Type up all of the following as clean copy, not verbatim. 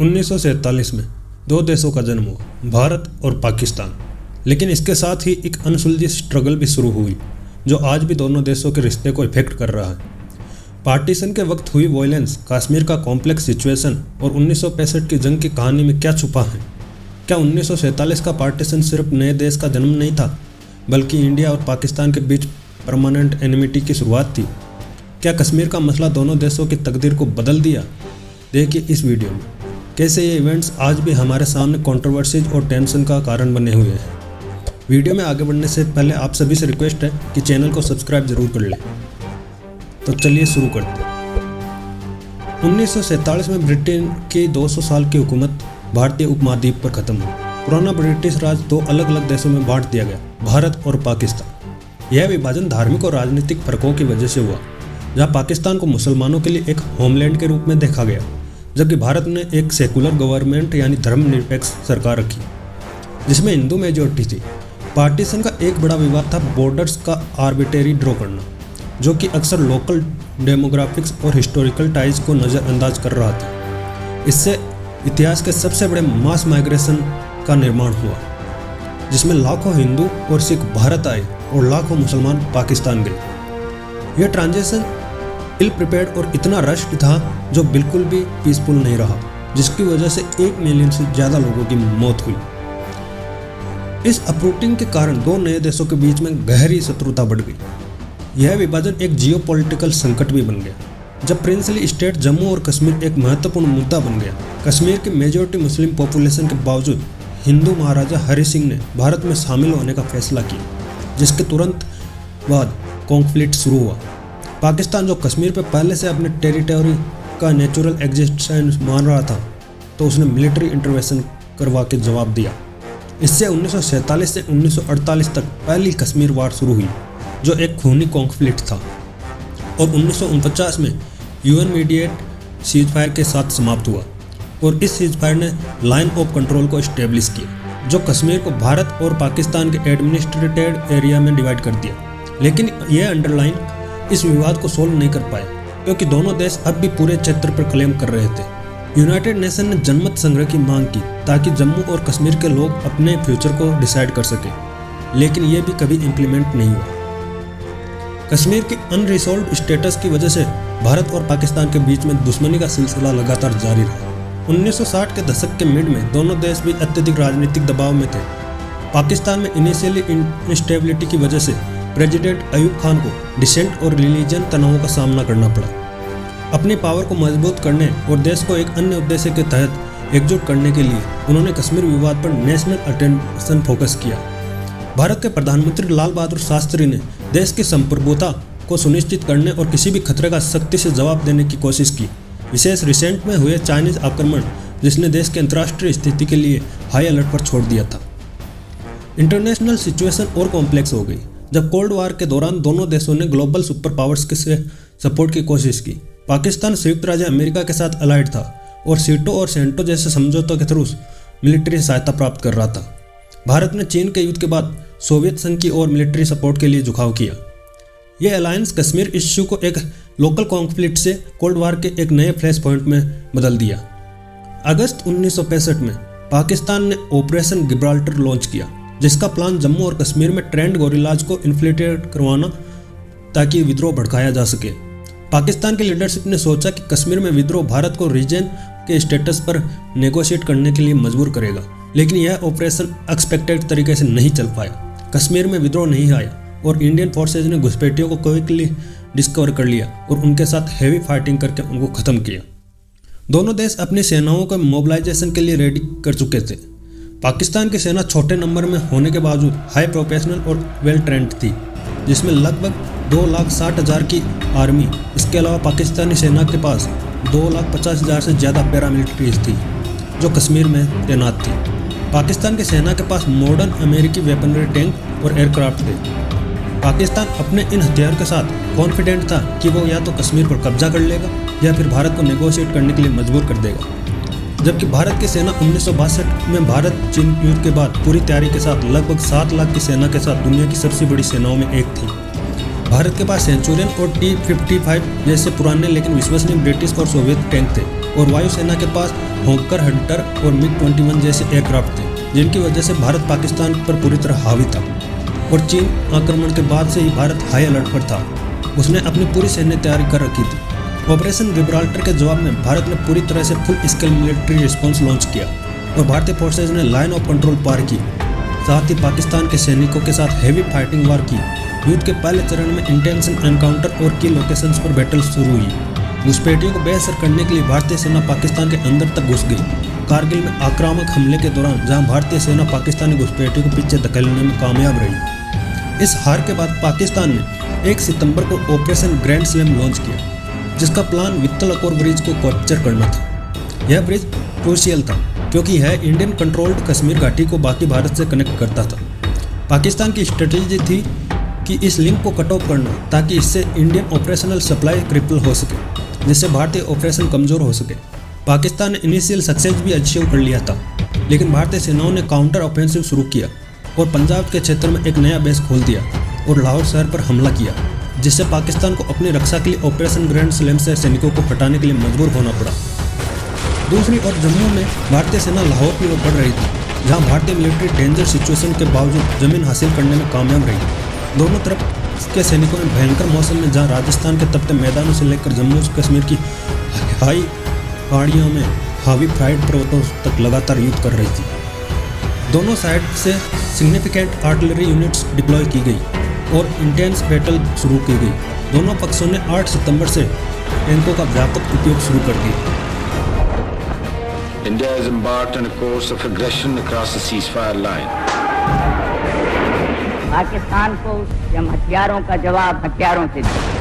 1947 में दो देशों का जन्म हुआ, भारत और पाकिस्तान। लेकिन इसके साथ ही एक अनसुलझी स्ट्रगल भी शुरू हुई जो आज भी दोनों देशों के रिश्ते को इफेक्ट कर रहा है। पार्टीशन के वक्त हुई वायलेंस, कश्मीर का कॉम्प्लेक्स सिचुएशन और 1965 की जंग की कहानी में क्या छुपा है? क्या 1947 का पार्टीशन सिर्फ नए देश का जन्म नहीं था, बल्कि इंडिया और पाकिस्तान के बीच परमानेंट एनिमिटी की शुरुआत थी? क्या कश्मीर का मसला दोनों देशों की तकदीर को बदल दिया? देखिए इस वीडियो में कैसे ये इवेंट्स आज भी हमारे सामने कंट्रोवर्सीज और टेंशन का कारण बने हुए हैं। वीडियो में आगे बढ़ने से पहले आप सभी से रिक्वेस्ट है कि चैनल को सब्सक्राइब जरूर कर लें। तो चलिए शुरू करते हैं। 1947 में ब्रिटेन की 200 साल की हुकूमत भारतीय उपमहाद्वीप पर खत्म हुई। पुराना ब्रिटिश राज दो अलग अलग देशों में बांट दिया गया, भारत और पाकिस्तान। यह विभाजन धार्मिक और राजनीतिक फर्कों की वजह से हुआ, जहां पाकिस्तान को मुसलमानों के लिए एक होमलैंड के रूप में देखा गया, जबकि भारत ने एक सेकुलर गवर्नमेंट यानी धर्मनिरपेक्ष सरकार रखी जिसमें हिंदू मेजोरिटी थी। पार्टीशन का एक बड़ा विवाद था बॉर्डर्स का आर्बिट्रेरी ड्रॉ करना, जो कि अक्सर लोकल डेमोग्राफिक्स और हिस्टोरिकल टाइज को नज़रअंदाज कर रहा था। इससे इतिहास के सबसे बड़े मास माइग्रेशन का निर्माण हुआ, जिसमें लाखों हिंदू और सिख भारत आए और लाखों मुसलमान पाकिस्तान गए। यह ट्रांजिशन इल प्रिपेयर्ड और इतना रश्ड था जो बिल्कुल भी पीसफुल नहीं रहा, जिसकी वजह से 1 मिलियन से ज़्यादा लोगों की मौत हुई। इस अपरूटिंग के कारण दो नए देशों के बीच में गहरी शत्रुता बढ़ गई। यह विभाजन एक जियोपॉलिटिकल संकट भी बन गया, जब प्रिंसली स्टेट जम्मू और कश्मीर एक महत्वपूर्ण मुद्दा बन गया। कश्मीर की मेजॉरिटी मुस्लिम पॉपुलेशन के बावजूद हिंदू महाराजा हरि सिंह ने भारत में शामिल होने का फैसला किया, जिसके तुरंत बाद कॉन्फ्लिक्ट शुरू हुआ। पाकिस्तान, जो कश्मीर पर पहले से अपने टेरिटरी का नेचुरल एग्जिस्टेंस मान रहा था, तो उसने मिलिट्री इंटरवेंशन करवा के जवाब दिया। इससे 1947 से 1948 तक पहली कश्मीर वार शुरू हुई, जो एक खूनी कॉन्फ्लिक्ट था और 1949 में यूएन मीडिएट सीजफायर के साथ समाप्त हुआ। और इस सीजफायर ने लाइन ऑफ कंट्रोल को इस्टेब्लिश किया, जो कश्मीर को भारत और पाकिस्तान के एडमिनिस्ट्रेटेड एरिया में डिवाइड कर दिया। लेकिन यह अंडरलाइन इस विवाद को सोल्व नहीं कर पाया, क्योंकि दोनों देश अब भी पूरे क्षेत्र पर क्लेम कर रहे थे। यूनाइटेड नेशन ने जनमत संग्रह की मांग की ताकि जम्मू और कश्मीर के लोग अपने फ्यूचर को डिसाइड कर सकें, लेकिन यह भी कभी इम्प्लीमेंट नहीं हुआ। कश्मीर की अनरिजॉल्व्ड स्टेटस की वजह से भारत और पाकिस्तान के बीच में दुश्मनी का सिलसिला लगातार जारी रहा। 1960 के दशक के मिड में दोनों देश भी अत्यधिक राजनीतिक दबाव में थे। पाकिस्तान में इनिशियली इंस्टेबिलिटी की वजह से प्रेसिडेंट अयूब खान को डिसेंट और रिलीजन तनावों का सामना करना पड़ा। अपनी पावर को मजबूत करने और देश को एक अन्य उद्देश्य के तहत एकजुट करने के लिए उन्होंने कश्मीर विवाद पर नेशनल अटेंशन फोकस किया। भारत के प्रधानमंत्री लाल बहादुर शास्त्री ने देश की संप्रभुता को सुनिश्चित करने और किसी भी खतरे का सख्ती से जवाब देने की कोशिश की, विशेष रिसेंट में हुए चाइनीज आक्रमण, जिसने देश की अंतर्राष्ट्रीय स्थिति के लिए हाई अलर्ट पर छोड़ दिया था। इंटरनेशनल सिचुएशन और कॉम्प्लेक्स हो गई जब कोल्ड वार के दौरान दोनों देशों ने ग्लोबल सुपर पावर्स के से सपोर्ट की कोशिश की। पाकिस्तान संयुक्त राज्य अमेरिका के साथ अलाइड था और सीटो और सेंटो जैसे समझौतों के थ्रू मिलिट्री सहायता प्राप्त कर रहा था। भारत ने चीन के युद्ध के बाद सोवियत संघ की ओर मिलिट्री सपोर्ट के लिए झुकाव किया। यह अलायंस कश्मीर इश्यू को एक लोकल कॉन्फ्लिक्ट से कोल्ड वार के एक नए फ्लैश पॉइंट में बदल दिया। अगस्त 1965 में पाकिस्तान ने ऑपरेशन गिब्राल्टर लॉन्च किया, जिसका प्लान जम्मू और कश्मीर में ट्रेंड गोरिल्लाज को इन्फिल्ट्रेट करवाना ताकि विद्रोह भड़काया जा सके। पाकिस्तान की लीडरशिप ने सोचा कि कश्मीर में विद्रोह भारत को रीजन के स्टेटस पर नेगोशिएट करने के लिए मजबूर करेगा, लेकिन यह ऑपरेशन एक्सपेक्टेड तरीके से नहीं चल पाया। कश्मीर में विद्रोह नहीं आया और इंडियन फोर्सेज ने घुसपैठियों को क्विकली डिस्कवर कर लिया और उनके साथ हेवी फाइटिंग करके उनको खत्म किया। दोनों देश अपनी सेनाओं को मोबिलाइजेशन के लिए रेडी कर चुके थे। पाकिस्तान की सेना छोटे नंबर में होने के बावजूद हाई प्रोफेशनल और वेल ट्रेंड थी, जिसमें लगभग 2,60,000 की आर्मी। इसके अलावा पाकिस्तानी सेना के पास 2,50,000 से ज़्यादा पैरामिलिट्रीज थी जो कश्मीर में तैनात थी। पाकिस्तान की सेना के पास मॉडर्न अमेरिकी वेपनरी टैंक और एयरक्राफ्ट थे। पाकिस्तान अपने इन हथियार के साथ कॉन्फिडेंट था कि वो या तो कश्मीर पर कब्जा कर लेगा या फिर भारत को नेगोशिएट करने के लिए मजबूर कर देगा। जबकि भारत की सेना 1962 में भारत चीन युद्ध के बाद पूरी तैयारी के साथ लगभग 7 लाख की सेना के साथ दुनिया की सबसे बड़ी सेनाओं में एक थी। भारत के पास सेंचुरियन और T-55 जैसे पुराने लेकिन विश्वसनीय ब्रिटिश और सोवियत टैंक थे, और वायुसेना के पास हॉकर हंटर और MiG-21 जैसे एयरक्राफ्ट थे, जिनकी वजह से भारत पाकिस्तान पर पूरी तरह हावी था। और चीन आक्रमण के बाद से ही भारत हाई अलर्ट पर था। उसने अपनी पूरी सैन्य तैयारी कर रखी थी। ऑपरेशन गिब्राल्टर के जवाब में भारत ने पूरी तरह से full scale military response launch किया और भारतीय फोर्सेज ने लाइन ऑफ कंट्रोल पार की। साथ ही पाकिस्तान के सैनिकों के साथ हेवी फाइटिंग वार की। युद्ध के पहले चरण में इंटेंशन एनकाउंटर और की लोकेशंस पर बैटल शुरू हुई। घुसपैठियों को बेअसर करने के लिए भारतीय सेना पाकिस्तान के अंदर तक घुस गई। कारगिल में आक्रामक हमले के दौरान जहां भारतीय सेना पाकिस्तानी घुसपैठियों को पीछे धकेलने में कामयाब रही। इस हार के बाद पाकिस्तान ने 1 सितंबर को ऑपरेशन ग्रैंड स्लैम लॉन्च किया, जिसका प्लान वित्तल अकोर ब्रिज को कैप्चर करना था। यह ब्रिज क्रूशियल था क्योंकि यह इंडियन कंट्रोल्ड कश्मीर घाटी को बाकी भारत से कनेक्ट करता था। पाकिस्तान की स्ट्रेटेजी थी कि इस लिंक को कट ऑफ करना ताकि इससे इंडियन ऑपरेशनल सप्लाई क्रिपल हो सके, जिससे भारतीय ऑपरेशन कमजोर हो सके। पाकिस्तान ने इनिशियल सक्सेस भी अचीव कर लिया था, लेकिन भारतीय सेनाओं ने काउंटर ऑफेंसिव शुरू किया और पंजाब के क्षेत्र में एक नया बेस खोल दिया और लाहौर शहर पर हमला किया, जिससे पाकिस्तान को अपनी रक्षा के लिए ऑपरेशन ग्रैंड स्लैम से सैनिकों को हटाने के लिए मजबूर होना पड़ा। दूसरी ओर जम्मू में भारतीय सेना लाहौर की ओर बढ़ रही थी, जहां भारतीय मिलिट्री डेंजर सिचुएशन के बावजूद जमीन हासिल करने में कामयाब रही। दोनों तरफ के सैनिकों ने भयंकर मौसम में, जहां राजस्थान के तपते मैदानों से लेकर जम्मू कश्मीर की हाई पहाड़ियों में हावी फ्राइड पर्वतों तक लगातार युद्ध कर रही थी। दोनों साइड से सिग्निफिकेंट आर्टिलरी यूनिट्स डिप्लॉय की गई और इंटेंस बैटल शुरू की गई। दोनों पक्षों ने 8 सितंबर से टैंकों का व्यापक उपयोग शुरू कर दिया। India has embarked on a course of aggression across the ceasefire line. Pakistan को हम हथियारों का जवाब हथियारों से दें।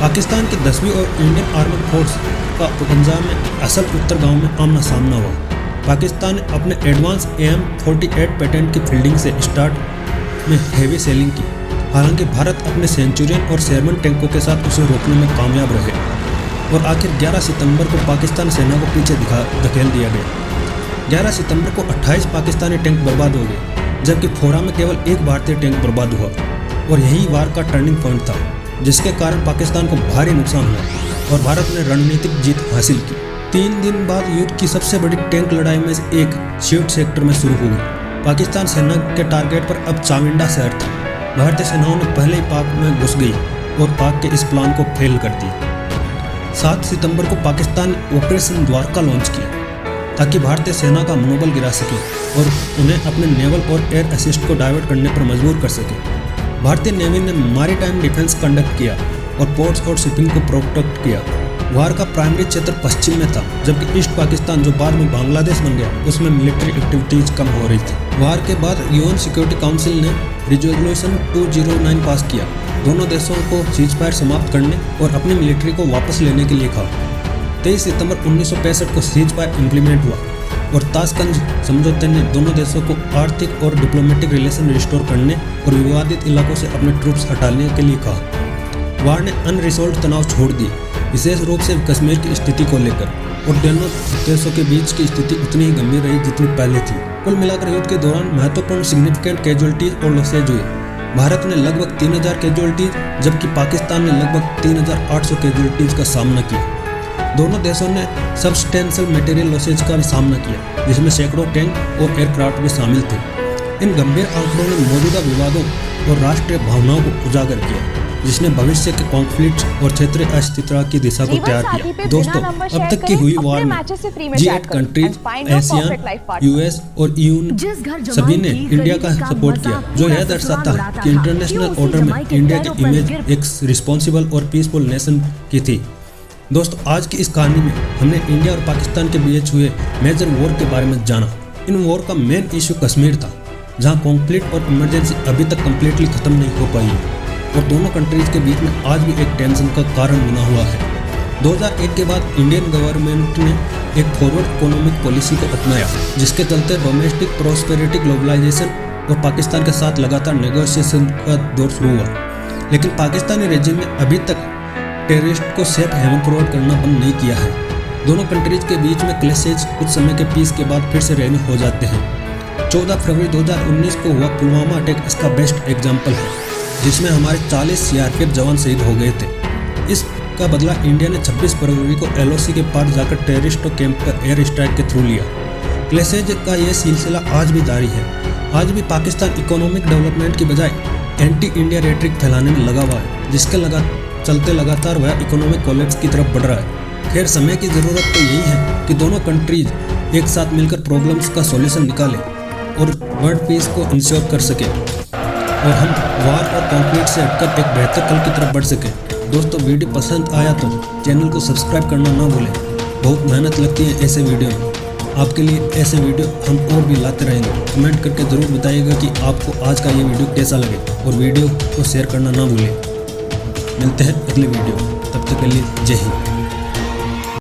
पाकिस्तान की 10वीं और इंडियन आर्मड फोर्स का पंजाब में असल उत्तर गांव में आमना सामना हुआ। पाकिस्तान ने अपने एडवांस AM-48 पैटर्न की फील्डिंग से स्टार्ट में हेवी सेलिंग की। हालांकि भारत अपने सेंचुरियन और शेरमन टैंकों के साथ उसे रोकने में कामयाब रहे और आखिर 11 सितंबर को पाकिस्तान सेना को पीछे धकेल दिया गया। 11 सितंबर को 28 पाकिस्तानी टैंक बर्बाद हो गए, जबकि फोरा में केवल एक भारतीय टैंक बर्बाद हुआ और यही वार का टर्निंग पॉइंट था, जिसके कारण पाकिस्तान को भारी नुकसान हुआ और भारत ने रणनीतिक जीत हासिल की। 3 दिन बाद युद्ध की सबसे बड़ी टैंक लड़ाई में से एक शीट सेक्टर में शुरू हुई। पाकिस्तान सेना के टारगेट पर अब चाविंडा शहर था। भारतीय सेनाओं ने पहले ही पाक में घुस गई और पाक के इस प्लान को फेल कर दिया। 7 सितंबर को पाकिस्तान ने ऑपरेशन द्वारका लॉन्च किया ताकि भारतीय सेना का मनोबल गिरा सके और उन्हें अपने नेवल और एयर असिस्ट को डाइवर्ट करने पर मजबूर कर सके। भारतीय नेवी ने मैरीटाइम डिफेंस कंडक्ट किया और पोर्ट्स और शिपिंग को प्रोटेक्ट किया। वार का प्राइमरी क्षेत्र पश्चिम में था, जबकि ईस्ट पाकिस्तान, जो बाद में बांग्लादेश बन गया, उसमें मिलिट्री एक्टिविटीज कम हो रही थी। वार के बाद यूएन सिक्योरिटी काउंसिल ने रिजोल्यूशन 209 पास किया, दोनों देशों को सीजफायर समाप्त करने और अपनी मिलिट्री को वापस लेने के लिए कहा। 23 सितंबर 1965 को सीजफायर इम्प्लीमेंट हुआ और ताशकंद समझौते ने दोनों देशों को आर्थिक और डिप्लोमेटिक रिलेशन रिस्टोर करने और विवादित इलाकों से अपने ट्रूप्स हटाने के लिए कहा। वार ने अनरिजॉल्व्ड तनाव छोड़ दिए, विशेष रूप से कश्मीर की स्थिति को लेकर, और दोनों देशों के बीच की स्थिति उतनी ही गंभीर रही जितनी पहले थी। कुल मिलाकर युद्ध के दौरान महत्वपूर्ण सिग्निफिकेंट कैजुअलिटीज और लॉसेज हुए। भारत ने लगभग 3000 कैजुअलिटीज, जबकि पाकिस्तान ने लगभग 3800 कैजुअलिटीज का सामना किया। दोनों देशों ने सब्सटेंशियल मटेरियल लॉसेज का भी सामना किया, जिसमें सैकड़ों टैंक और एयरक्राफ्ट भी शामिल थे। इन गंभीर आंकड़ों ने मौजूदा विवादों और राष्ट्रीय भावनाओं को उजागर किया, जिसने भविष्य के कॉन्फ्लिक्ट और क्षेत्रीय अस्थिरता की दिशा को तैयार किया। दोस्तों, अब तक की हुई वार में G8 कंट्रीज, एशियान, यूएस और EU सभी ने इंडिया का सपोर्ट किया, जो यह दर्शाता है कि इंटरनेशनल ऑर्डर में इंडिया की इमेज एक रिस्पॉन्सिबल और पीसफुल नेशन की थी। दोस्तों, आज की इस कहानी में हमने इंडिया और पाकिस्तान के बीच हुए मेजर वॉर के बारे में जाना। इन वॉर का मेन इशू कश्मीर था, जहां कॉन्फ्लिक्ट और इमरजेंसी अभी तक कम्प्लीटली खत्म नहीं हो पाई है और दोनों कंट्रीज के बीच में आज भी एक टेंशन का कारण बना हुआ है। 2001 के बाद इंडियन गवर्नमेंट ने एक फॉरवर्ड इकोनॉमिक पॉलिसी को अपनाया, जिसके चलते डोमेस्टिक प्रोस्पेरिटी, ग्लोबलाइजेशन और पाकिस्तान के साथ लगातार नेगोशिएशन का दौर शुरू हुआ। लेकिन पाकिस्तानी रेजिम ने अभी तक टेररिस्ट को सेफ हेवन प्रोवाइड करना बंद नहीं किया है। दोनों कंट्रीज के बीच में क्लैशेज कुछ समय के पीस के बाद फिर से रेन्यू हो जाते हैं 14 फरवरी 2019 को हुआ पुलवामा अटैक इसका बेस्ट एग्जाम्पल है, जिसमें हमारे 40 सीआरपीएफ जवान शहीद हो गए थे। इसका बदला इंडिया ने 26 फरवरी को LOC के पार जाकर टेररिस्टों कैंप पर एयर स्ट्राइक के थ्रू लिया। क्लैशेज का यह सिलसिला आज भी जारी है। आज भी पाकिस्तान इकोनॉमिक डेवलपमेंट की बजाय एंटी इंडिया रेटरिक फैलाने में लगा हुआ है, जिसके चलते लगातार वह इकोनॉमिक कोलैप्स की तरफ बढ़ रहा है। खैर, समय की ज़रूरत तो यही है कि दोनों कंट्रीज एक साथ मिलकर प्रॉब्लम्स का सॉल्यूशन निकालें और वर्ल्ड पीस को इंश्योर कर सकें और हम वार और कॉन्फ्लिक्ट से हटकर एक बेहतर कल की तरफ बढ़ सकें। दोस्तों, वीडियो पसंद आया तो चैनल को सब्सक्राइब करना ना भूलें। बहुत मेहनत लगती है ऐसे वीडियो में। आपके लिए ऐसे वीडियो हम और भी लाते रहेंगे। कमेंट करके ज़रूर बताइएगा कि आपको आज का ये वीडियो कैसा लगे और वीडियो को शेयर करना ना भूलें। मिलते हैं अगले वीडियो, तब तक के लिए जय हिंद।